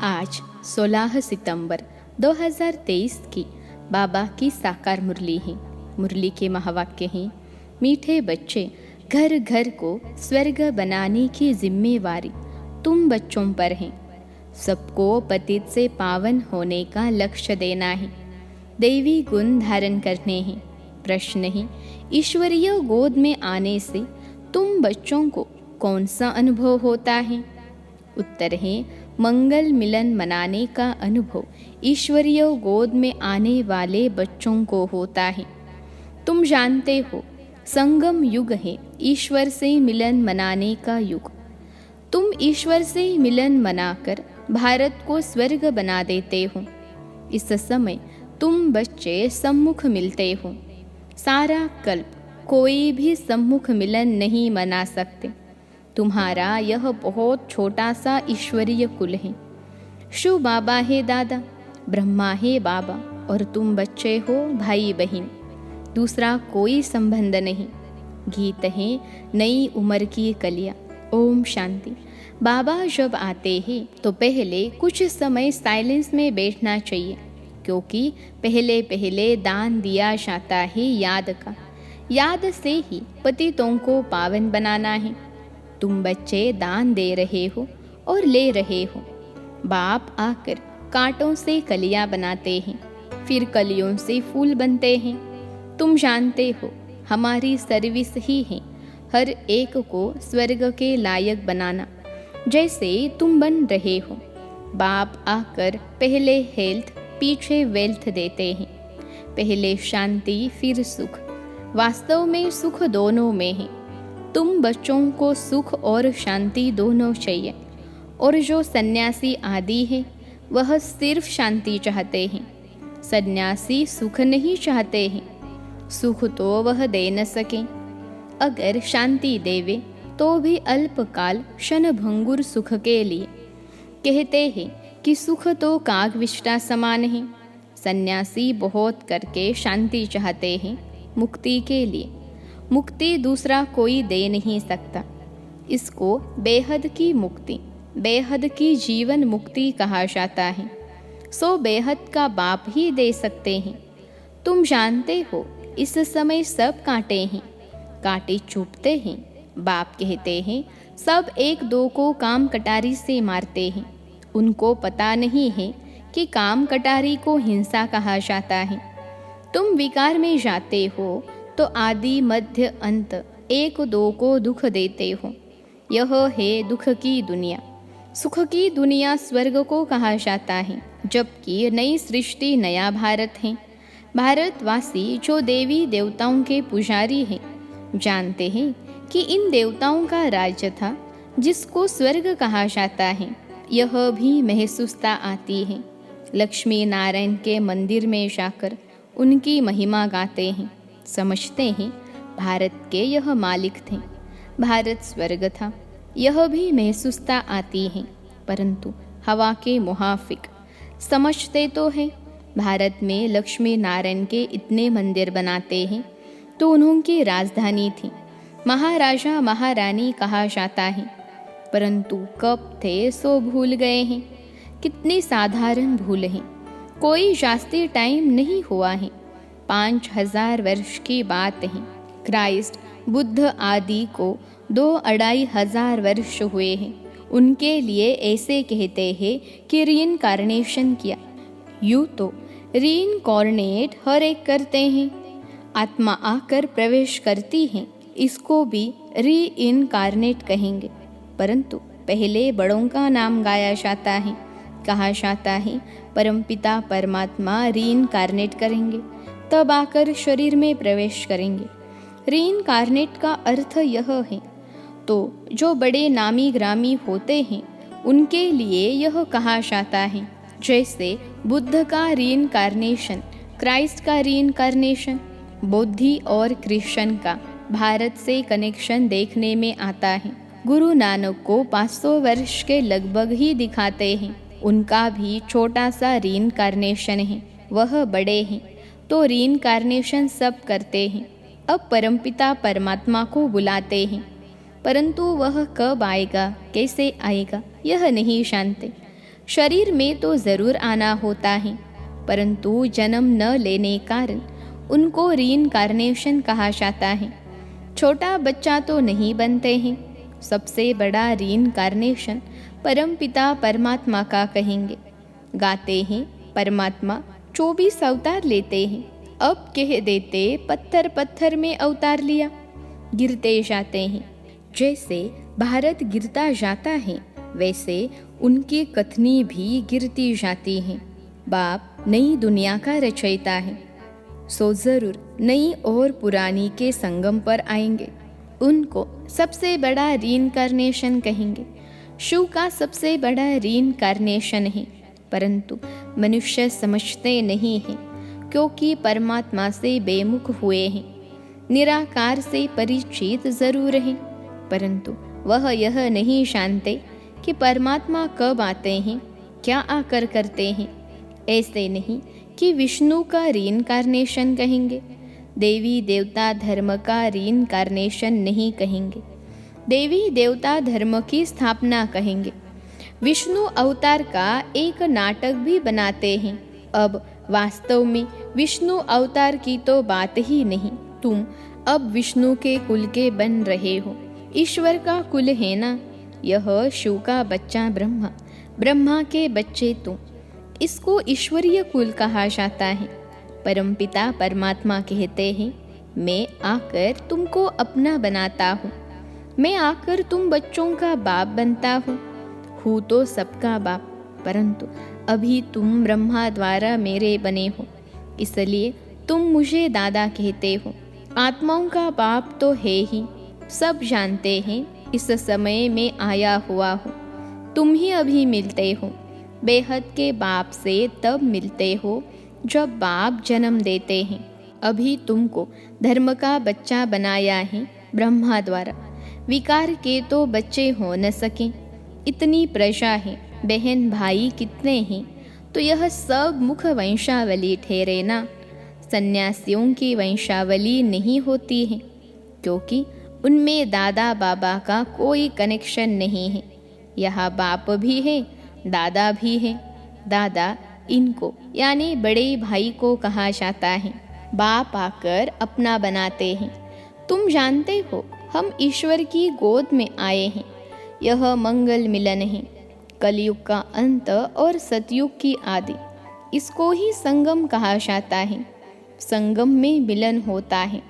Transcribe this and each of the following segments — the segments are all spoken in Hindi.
आज 16 सितंबर 2023 की बाबा की साकार मुरली है। मुरली के महावाक्य हैं, मीठे बच्चे, घर घर को स्वर्ग बनाने की जिम्मेवारी तुम बच्चों पर है। सबको पतित से पावन होने का लक्ष्य देना है, दैवी गुण धारण करने हैं। प्रश्न है, ईश्वरीय गोद में आने से तुम बच्चों को कौन सा अनुभव होता है? उत्तर है, मंगल मिलन मनाने का अनुभव ईश्वरीय गोद में आने वाले बच्चों को होता है। तुम जानते हो, संगम युग है ईश्वर से मिलन मनाने का युग। तुम ईश्वर से मिलन मनाकर भारत को स्वर्ग बना देते हो। इस समय तुम बच्चे सम्मुख मिलते हो। सारा कल्प कोई भी सम्मुख मिलन नहीं मना सकते। तुम्हारा यह बहुत छोटा सा ईश्वरीय कुल है। शिव बाबा है दादा, ब्रह्मा है बाबा और तुम बच्चे हो भाई बहन। दूसरा कोई संबंध नहीं। गीत है, नई उम्र की कलियां। ओम शांति। बाबा जब आते हैं तो पहले कुछ समय साइलेंस में बैठना चाहिए, क्योंकि पहले पहले दान दिया जाता है याद का। याद से ही पतितों को पावन बनाना है। तुम बच्चे दान दे रहे हो और ले रहे हो। बाप आकर कांटों से कलियां बनाते हैं, फिर कलियों से फूल बनते हैं। तुम जानते हो, हमारी सर्विस ही है हर एक को स्वर्ग के लायक बनाना, जैसे तुम बन रहे हो। बाप आकर पहले हेल्थ पीछे वेल्थ देते हैं, पहले शांति फिर सुख। वास्तव में सुख दोनों में है। तुम बच्चों को सुख और शांति दोनों चाहिए, और जो सन्यासी आदि है वह सिर्फ शांति चाहते हैं। सन्यासी सुख नहीं चाहते हैं। सुख तो वह दे न सके। अगर शांति देवे तो भी अल्पकाल क्षणभंगुर सुख के लिए। कहते हैं कि सुख तो कागविष्टा समान है। सन्यासी बहुत करके शांति चाहते हैं मुक्ति के लिए। मुक्ति दूसरा कोई दे नहीं सकता। इसको बेहद की मुक्ति, बेहद की जीवन मुक्ति कहा जाता है। सो बेहद का बाप ही दे सकते हैं। तुम जानते हो, इस समय सब कांटे हैं, कांटे चुभते हैं। बाप कहते हैं, सब एक दो को काम कटारी से मारते हैं। उनको पता नहीं है कि काम कटारी को हिंसा कहा जाता है। तुम विकार में जाते हो तो आदि मध्य अंत एक दो को दुख देते हो। यह है दुख की दुनिया। सुख की दुनिया स्वर्ग को कहा जाता है, जबकि नई सृष्टि नया भारत है। भारतवासी जो देवी देवताओं के पुजारी हैं, जानते हैं कि इन देवताओं का राज्य था जिसको स्वर्ग कहा जाता है। यह भी महसूसता आती है। लक्ष्मी नारायण के मंदिर में जाकर उनकी महिमा गाते हैं। समझते हैं भारत के यह मालिक थे, भारत स्वर्ग था। यह भी महसूसता आती है, परंतु हवा के मुहाफिक। समझते तो है भारत में लक्ष्मी नारायण के इतने मंदिर बनाते हैं तो उन्होंने राजधानी थी। महाराजा महारानी कहा जाता है, परंतु कब थे सो भूल गए हैं। कितनी साधारण भूल है, कोई जास्ती टाइम नहीं हुआ है। 5000 वर्ष की बात है। क्राइस्ट बुद्ध आदि को 2-2500 वर्ष हुए हैं। उनके लिए ऐसे कहते हैं कि रीइनकार्नेशन किया। यूँ तो रीइनकार्नेट हर एक करते हैं। आत्मा आकर प्रवेश करती है, इसको भी रीइनकार्नेट कहेंगे। परंतु पहले बड़ों का नाम गाया जाता है। कहा जाता है परमपिता परमात्मा रीइनकार्नेट करेंगे, तब आकर शरीर में प्रवेश करेंगे। रीइनकार्नेट का अर्थ यह है। तो जो बड़े नामी ग्रामी होते हैं उनके लिए यह कहा जाता है, जैसे बुद्ध का रीइनकार्नेशन, क्राइस्ट का रीइनकार्नेशन, बौद्धि और क्रिश्चियन का भारत से कनेक्शन देखने में आता है। गुरु नानक को 500 वर्ष के लगभग ही दिखाते हैं। उनका भी छोटा सा रीइनकार्नेशन है, वह बड़े हैं। तो रीइनकार्नेशन सब करते हैं। अब परमपिता परमात्मा को बुलाते हैं, परंतु वह कब आएगा, कैसे आएगा, यह नहीं जानते। शरीर में तो जरूर आना होता है, परंतु जन्म न लेने कारण उनको रीइंकार्नेशन कहा जाता है। छोटा बच्चा तो नहीं बनते हैं। सबसे बड़ा रीइंकार्नेशन परमपिता परमात्मा का कहेंगे। गाते हैं परमात्मा 24 अवतार लेते हैं। अब कह देते पत्थर पत्थर में अवतार लिया। गिरते जाते हैं, जैसे भारत गिरता जाता है वैसे उनकी कथनी भी गिरती जाती हैं। बाप नई दुनिया का रचयिता है, सो जरूर नई और पुरानी के संगम पर आएंगे। उनको सबसे बड़ा रीइंकार्नेशन कहेंगे। शिव का सबसे बड़ा रीइंकार्नेशन है, परंतु मनुष्य समझते नहीं हैं, क्योंकि परमात्मा से बेमुख हुए हैं। निराकार से परिचित जरूर हैं, परंतु वह यह नहीं जानते कि परमात्मा कब आते हैं, क्या आकर करते हैं। ऐसे नहीं कि विष्णु का रीइंकार्नेशन कहेंगे, देवी देवता धर्म का रीइंकार्नेशन नहीं कहेंगे। देवी देवता धर्म की स्थापना कहेंगे। विष्णु अवतार का एक नाटक भी बनाते हैं। अब वास्तव में विष्णु अवतार की तो बात ही नहीं। तुम अब विष्णु के कुल के बन रहे हो। ईश्वर का कुल है ना। यह शिव का बच्चा ब्रह्मा, ब्रह्मा के बच्चे तुम। इसको ईश्वरीय कुल कहा जाता है। परमपिता परमात्मा कहते हैं, मैं आकर तुमको अपना बनाता हूँ। मैं आकर तुम बच्चों का बाप बनता हूँ तो सबका बाप, परंतु अभी तुम ब्रह्मा द्वारा मेरे बने हो, इसलिए तुम मुझे दादा कहते हो। आत्माओं का बाप तो है ही, सब जानते हैं। इस समय में आया हुआ हूँ, तुम ही अभी मिलते हो। बेहद के बाप से तब मिलते हो जब बाप जन्म देते हैं। अभी तुमको धर्म का बच्चा बनाया है ब्रह्मा द्वारा। विकार के तो बच्चे हो न सके। इतनी प्रजा है, बहन भाई कितने हैं, तो यह सब मुख वंशावली ठहरे ना। सन्यासियों की वंशावली नहीं होती है, क्योंकि उनमें दादा बाबा का कोई कनेक्शन नहीं है। यहाँ बाप भी है, दादा भी है। दादा इनको यानी बड़े भाई को कहा जाता है। बाप आकर अपना बनाते हैं। तुम जानते हो हम ईश्वर की गोद में आए हैं। यह मंगल मिलन है, कलयुग का अंत और सतयुग की आदि। इसको ही संगम कहा जाता है। संगम में मिलन होता है,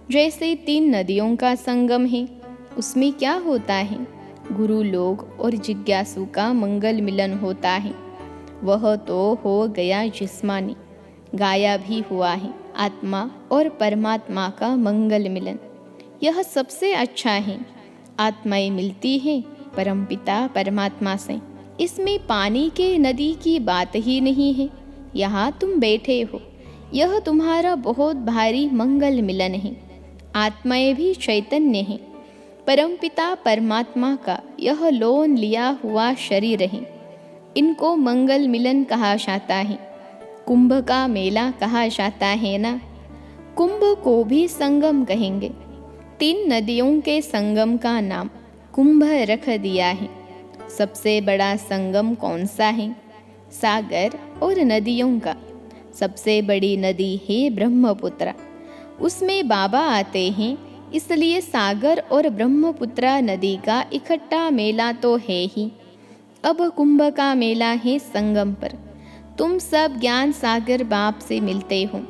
जैसे 3 नदियों का संगम है। उसमें क्या होता है? गुरु लोग और जिज्ञासु का मंगल मिलन होता है। वह तो हो गया जिस्मानी, गाया भी हुआ है आत्मा और परमात्मा का मंगल मिलन। यह सबसे अच्छा है। आत्माएं मिलती हैं परमपिता परमात्मा से। इसमें पानी के नदी की बात ही नहीं है। यहाँ तुम बैठे हो, यह तुम्हारा बहुत भारी मंगल मिलन है। आत्माएं भी चैतन्य हैं। परमपिता परमात्मा का यह लोन लिया हुआ शरीर है। इनको मंगल मिलन कहा जाता है। कुंभ का मेला कहा जाता है ना। कुंभ को भी संगम कहेंगे। 3 नदियों के संगम का नाम कुंभ रख दिया है। सबसे बड़ा संगम कौन सा है? सागर और नदियों का। सबसे बड़ी नदी है ब्रह्मपुत्र। उसमें बाबा आते हैं, इसलिए सागर और ब्रह्मपुत्र नदी का इकट्ठा मेला तो है ही। अब कुंभ का मेला है संगम पर। तुम सब ज्ञान सागर बाप से मिलते हो।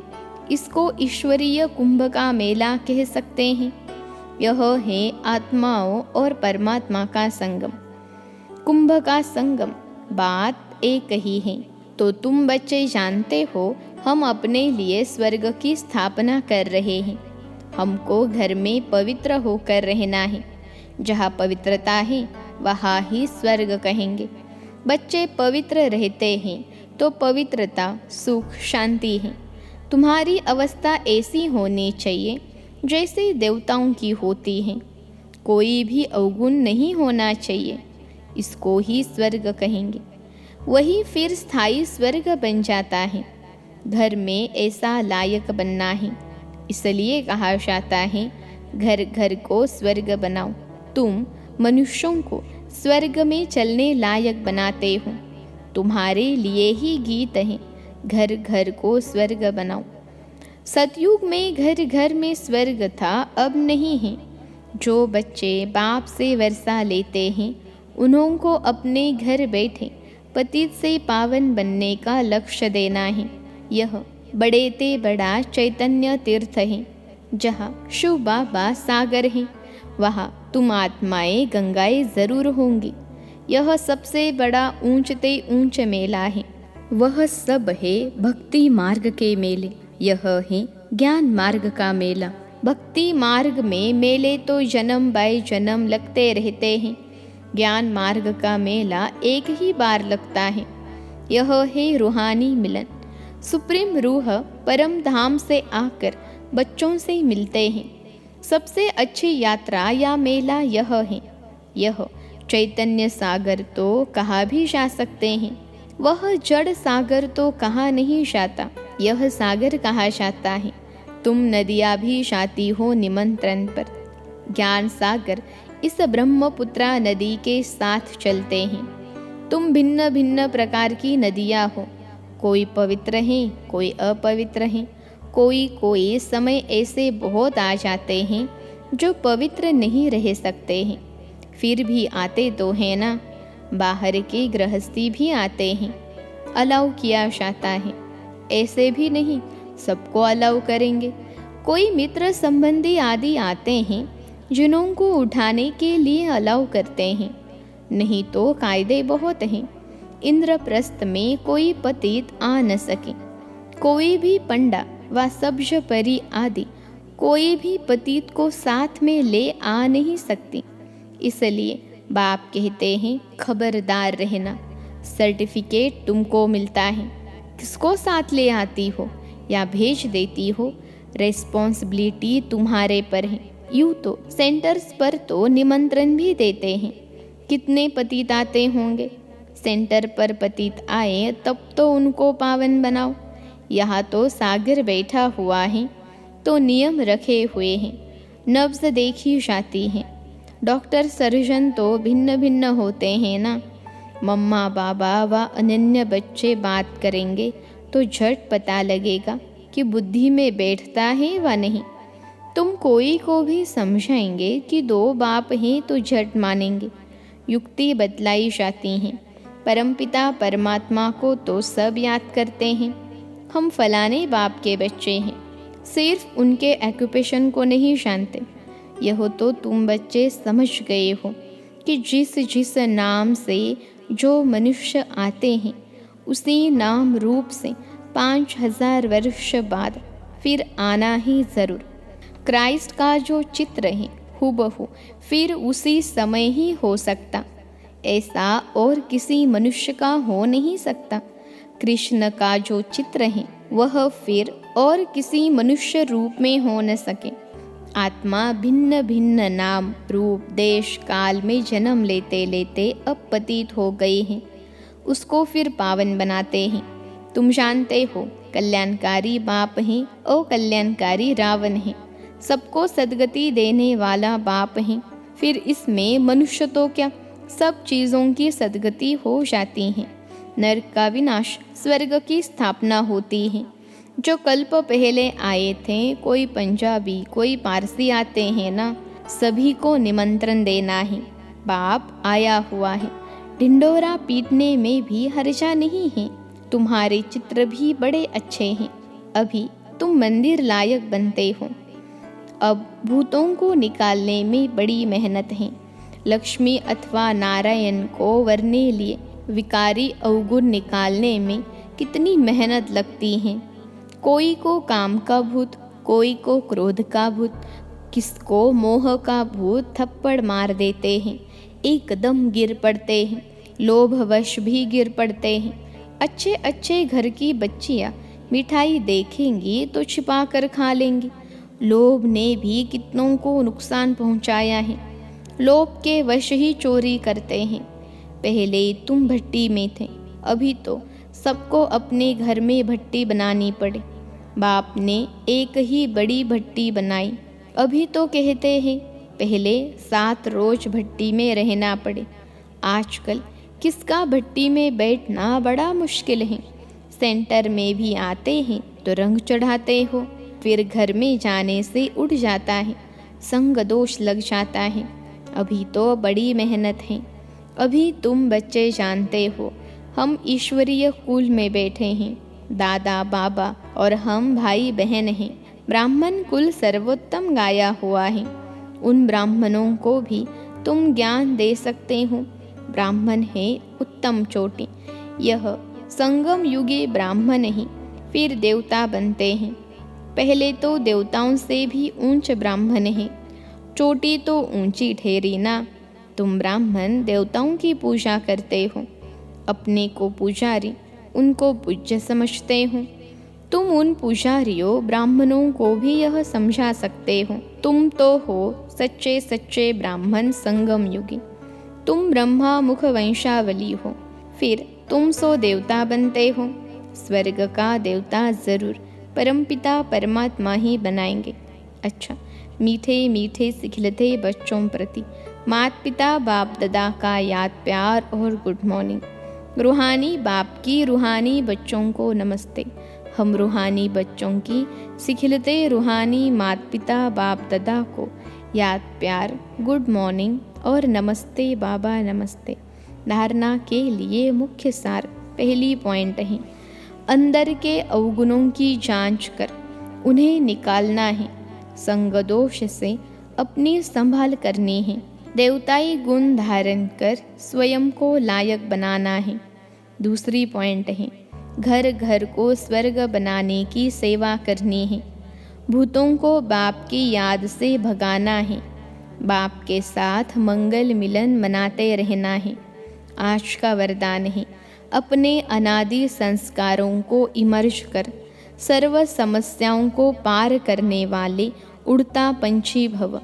इसको ईश्वरीय कुंभ का मेला कह सकते हैं। यह है आत्माओं और परमात्मा का संगम। कुंभ का संगम बात एक ही है। तो तुम बच्चे जानते हो हम अपने लिए स्वर्ग की स्थापना कर रहे हैं। हमको घर में पवित्र होकर रहना है। जहाँ पवित्रता है वहाँ ही स्वर्ग कहेंगे। बच्चे पवित्र रहते हैं तो पवित्रता सुख शांति है। तुम्हारी अवस्था ऐसी होनी चाहिए जैसे देवताओं की होती है। कोई भी अवगुण नहीं होना चाहिए। इसको ही स्वर्ग कहेंगे। वही फिर स्थायी स्वर्ग बन जाता है। घर में ऐसा लायक बनना है, इसलिए कहा जाता है घर घर को स्वर्ग बनाओ। तुम मनुष्यों को स्वर्ग में चलने लायक बनाते हो। तुम्हारे लिए ही गीत हैं, घर घर को स्वर्ग बनाओ। सतयुग में घर घर में स्वर्ग था, अब नहीं है। जो बच्चे बाप से वर्षा लेते हैं, उन्हों को अपने घर बैठे पतित से पावन बनने का लक्ष्य देना है। यह बड़े ते बड़ा चैतन्य तीर्थ है। जहाँ शिव बाबा सागर हैं, वहाँ तुम आत्माएं गंगाएं जरूर होंगी। यह सबसे बड़ा ऊंचते ऊंच मेला है। वह सब है भक्ति मार्ग के मेले। यह है ज्ञान मार्ग का मेला। भक्ति मार्ग में मेले तो जन्म बाय जन्म लगते रहते हैं। ज्ञान मार्ग का मेला एक ही बार लगता है। यह है रूहानी मिलन। सुप्रीम रूह परम धाम से आकर बच्चों से मिलते हैं। सबसे अच्छी यात्रा या मेला यह है। यह चैतन्य सागर तो कहा भी जा सकते हैं, वह जड़ सागर तो कहा नहीं जाता। यह सागर कहा जाता है। तुम नदियाँ भी जाती हो निमंत्रण पर। ज्ञान सागर इस ब्रह्मपुत्रा नदी के साथ चलते हैं। तुम भिन्न भिन्न प्रकार की नदियाँ हो। कोई पवित्र हैं, कोई अपवित्र हैं। कोई समय ऐसे बहुत आ जाते हैं जो पवित्र नहीं रह सकते हैं, फिर भी आते तो हैं ना। बाहर के गृहस्थी भी आते हैं, अलाउ किया जाता है। ऐसे भी नहीं सबको अलाउ करेंगे। कोई मित्र संबंधी आदि आते हैं जिन्हों को उठाने के लिए अलाउ करते हैं, नहीं तो कायदे बहुत हैं। इंद्रप्रस्थ में कोई पतित आ न सके। कोई भी पंडा व सब्ज परी आदि कोई भी पतित को साथ में ले आ नहीं सकती। इसलिए बाप कहते हैं खबरदार रहना। सर्टिफिकेट तुमको मिलता है, किसको साथ ले आती हो या भेज देती हो, रेस्पॉन्सिबिलिटी तुम्हारे पर है। यूँ तो सेंटर्स पर तो निमंत्रण भी देते हैं। कितने पतित आते होंगे। सेंटर पर पतित आए तब तो उनको पावन बनाओ। यहाँ तो सागर बैठा हुआ है तो नियम रखे हुए हैं, नब्ज देखी जाती हैं। डॉक्टर सर्जन तो भिन्न भिन्न होते हैं ना। मम्मा बाबा व अनन्य बच्चे बात करेंगे तो झट पता लगेगा कि बुद्धि में बैठता है व नहीं। तुम कोई को भी समझाएंगे कि दो बाप हैं तो झट मानेंगे। युक्ति बतलाई जाती हैं। परमपिता परमात्मा को तो सब याद करते हैं। हम फलाने बाप के बच्चे हैं, सिर्फ उनके ऑक्यूपेशन को नहीं जानते। यह तो तुम बच्चे समझ गए हो कि जिस जिस नाम से जो मनुष्य आते हैं, उसी नाम रूप से 5000 वर्ष बाद फिर आना ही जरूर। क्राइस्ट का जो चित्र है हूबहू फिर उसी समय ही हो सकता, ऐसा और किसी मनुष्य का हो नहीं सकता। कृष्ण का जो चित्र है वह फिर और किसी मनुष्य रूप में हो न सके। आत्मा भिन्न भिन्न नाम रूप देश काल में जन्म लेते लेते अब पतित हो गए हैं, उसको फिर पावन बनाते हैं। तुम जानते हो कल्याणकारी बाप हैं और कल्याणकारी रावण हैं। सबको सद्गति देने वाला बाप हैं। फिर इसमें मनुष्य तो क्या, सब चीज़ों की सद्गति हो जाती है। नरक का विनाश, स्वर्ग की स्थापना होती है। जो कल्प पहले आए थे, कोई पंजाबी कोई पारसी आते हैं ना, सभी को निमंत्रण देना है। बाप आया हुआ है, ढिंडोरा पीटने में भी हर्जा नहीं है। तुम्हारे चित्र भी बड़े अच्छे हैं, अभी तुम मंदिर लायक बनते हो। अब भूतों को निकालने में बड़ी मेहनत है। लक्ष्मी अथवा नारायण को वरने लिए विकारी अवगुण निकालने में कितनी मेहनत लगती है। कोई को काम का भूत, कोई को क्रोध का भूत, किसको मोह का भूत थप्पड़ मार देते हैं, एकदम गिर पड़ते हैं। लोभवश भी गिर पड़ते हैं। अच्छे अच्छे घर की बच्चियाँ मिठाई देखेंगी तो छिपा कर खा लेंगी। लोभ ने भी कितनों को नुकसान पहुँचाया है। लोभ के वश ही चोरी करते हैं। पहले तुम भट्टी में थे, अभी तो सबको अपने घर में भट्टी बनानी पड़े। बाप ने एक ही बड़ी भट्टी बनाई, अभी तो कहते हैं पहले 7 रोज भट्टी में रहना पड़े। आजकल किसका भट्टी में बैठना बड़ा मुश्किल है। सेंटर में भी आते हैं तो रंग चढ़ाते हो, फिर घर में जाने से उठ जाता है, संग दोष लग जाता है। अभी तो बड़ी मेहनत है। अभी तुम बच्चे जानते हो हम ईश्वरीय कुल में बैठे हैं, दादा बाबा और हम भाई बहन हैं। ब्राह्मण कुल सर्वोत्तम गाया हुआ है। उन ब्राह्मणों को भी तुम ज्ञान दे सकते हो। ब्राह्मण है उत्तम चोटी। यह संगम युगे ब्राह्मण ही फिर देवता बनते हैं। पहले तो देवताओं से भी ऊंच ब्राह्मण है। चोटी तो ऊंची ठहरी ना। तुम ब्राह्मण देवताओं की पूजा करते हो, अपने को पुजारी, उनको पूज्य समझते हो। तुम उन पुजारियों ब्राह्मणों को भी यह समझा सकते हो, तुम तो हो सच्चे सच्चे ब्राह्मण संगम युगी। तुम ब्रह्मा मुख वंशावली हो, फिर तुम सो देवता बनते हो। स्वर्ग का देवता जरूर परमपिता परमात्मा ही बनाएंगे। अच्छा, मीठे मीठे सिखलते बच्चों प्रति माता पिता बाप दादा का याद प्यार और गुड मॉर्निंग। रूहानी बाप की रूहानी बच्चों को नमस्ते। हम रूहानी बच्चों की सिखलते रूहानी माता पिता बाप दादा को याद प्यार गुड मॉर्निंग और नमस्ते बाबा नमस्ते। धारणा के लिए मुख्य सार पहली पॉइंट है, अंदर के अवगुणों की जांच कर उन्हें निकालना है। संग दोष से अपनी संभाल करनी है। देवताई गुण धारण कर स्वयं को लायक बनाना है। दूसरी पॉइंट है, घर घर को स्वर्ग बनाने की सेवा करनी है। भूतों को बाप की याद से भगाना है। बाप के साथ मंगल मिलन मनाते रहना है। आज का वरदान है, अपने अनादि संस्कारों को इमर्ज कर सर्व समस्याओं को पार करने वाले उड़ता पंछी भव।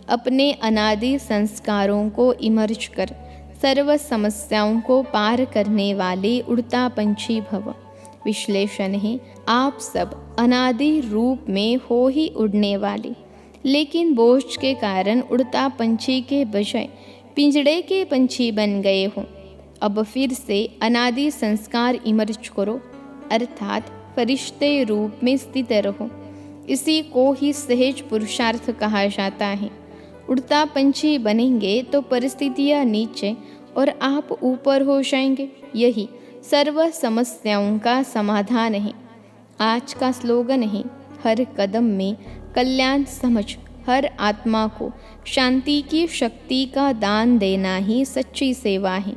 अपने अनादि संस्कारों को इमर्ज कर सर्व समस्याओं को पार करने वाले उड़ता पंछी भव। विश्लेषण है, आप सब अनादि रूप में हो ही उड़ने वाले, लेकिन बोझ के कारण उड़ता पंछी के बजाय पिंजड़े के पंछी बन गए हो। अब फिर से अनादि संस्कार इमर्ज करो, अर्थात फरिश्ते रूप में स्थित रहो। इसी को ही सहज पुरुषार्थ कहा जाता है। उड़ता पंछी बनेंगे तो परिस्थितियाँ नीचे और आप ऊपर हो जाएंगे। यही सर्व समस्याओं का समाधान है। आज का स्लोगन है, हर कदम में कल्याण समझ हर आत्मा को शांति की शक्ति का दान देना ही सच्ची सेवा है।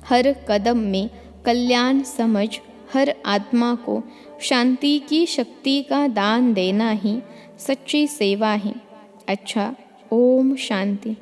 हर कदम में कल्याण समझ हर आत्मा को शांति की शक्ति का दान देना ही सच्ची सेवा है। अच्छा, ओम शांति।